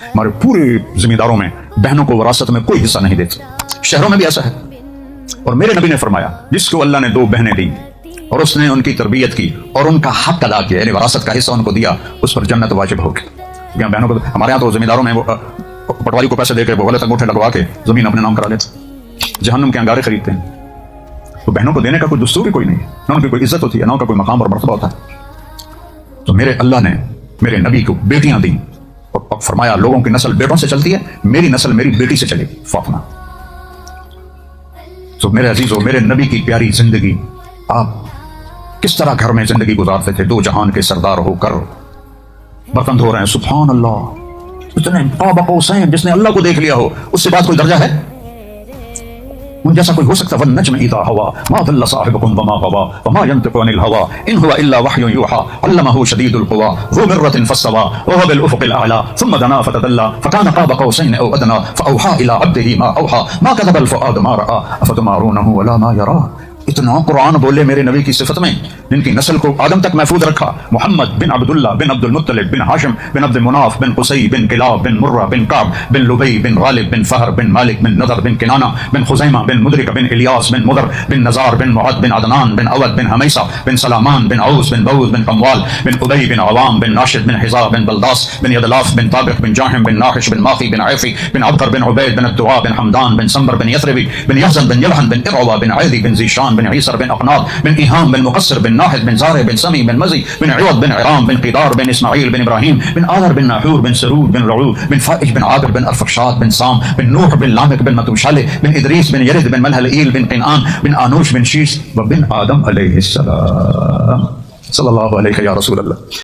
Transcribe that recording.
ہمارے پورے زمینداروں میں بہنوں کو وراثت میں کوئی حصہ نہیں دیتے، شہروں میں بھی ایسا ہے۔ اور میرے نبی نے فرمایا جس کو اللہ نے 2 بہنیں دیں اور اس نے ان کی تربیت کی اور ان کا حق ادا کیا، یعنی وراثت کا حصہ ان کو دیا، اس پر جنت واجب ہوگی۔ یہاں بہنوں کو، ہمارے یہاں تو زمینداروں میں وہ پٹواری کو پیسے دے کے وہ غلط انگوٹھے لگوا کے زمین اپنے نام کرا لیتے، جہنم کے انگارے خریدتے ہیں۔ تو بہنوں کو دینے کا کوئی دستور ہی کوئی نہیں، نہ ان کی کوئی عزت ہوتی ہے، نہ ان کا کوئی مقام اور مرتبہ ہوتا ہے۔ تو میرے اللہ نے میرے نبی کو بیٹیاں دیں اور فرمایا لوگوں کی نسل بیٹوں سے چلتی ہے، میری نسل میری بیٹی سے چلے گی، فاطمہ۔ تو میرے عزیزو، میرے نبی کی پیاری زندگی، آپ کس طرح گھر میں زندگی گزارتے تھے 2 جہان کے سردار ہو کر، برتن دھو رہے ہیں، سبحان اللہ، اتنے قاب قوسین، جس نے اللہ کو دیکھ لیا ہو اس سے بات کوئی درجہ ہے؟ ان جیسا کوئی ہو سکتا؟ والنجم اذا ہوا ما ضل صاحبكم وما غوا وما ينطق عن الهوى ان هو الا وحي يوحى علمه شديد القوى ذو مرة فاستوى وهو بالافق الاعلى ثم دنا فتدلى فكان قاب قوسين او ادنى فاوحى الى عبده ما اوحى ما كذب الفؤاد ما راى افتمارونه ولا ما يرى۔ اتنا قرآن بولے میرے نبی کی صفت میں، جن کی نسل کو آدم تک محفوظ رکھا، محمد بن عبداللہ بن عبد المطلب بن ہاشم بن عبد مناف بن قصی بن کلاب بن مرہ بن کعب بن لبی بن غالب بن فہر بن مالک بن نضر بن کنانہ بن خزیمہ بن مدرک بن الیاس بن مدر بن نزار بن معد بن عدنان بن اود بن حمیسہ بن سلامان بن عوس بن بوز بن قموال بن ابی بن عوام بن ناشد بن حزا بن بلداس بن یدلاف بن طابق بن جاحم بن ناحش بن ماخی بن عیفی بن عبقر بن عبید بن الدعاء بن حمدان بن سمبر بن یثربی بن یحزن بن یلحن بن اروى بن عیدی بن زیشان بن عیسر بن اقناط بن ایہام بن مقصر بن ناحد بن زارع بن سمی بن مزی بن عوض بن عرام بن قدار بن اسماعیل بن ابراہیم بن آذر بن ناحور بن سرود بن رعو بن فائج بن عابر بن ارفخشاد بن سام بن نوح بن لامک بن متوشالح بن ادریس بن یرد بن ملہلئیل بن قنعان بن آنوش بن شیش وبن آدم علیہ السلام۔ صلی اللہ علیہ یا رسول اللہ۔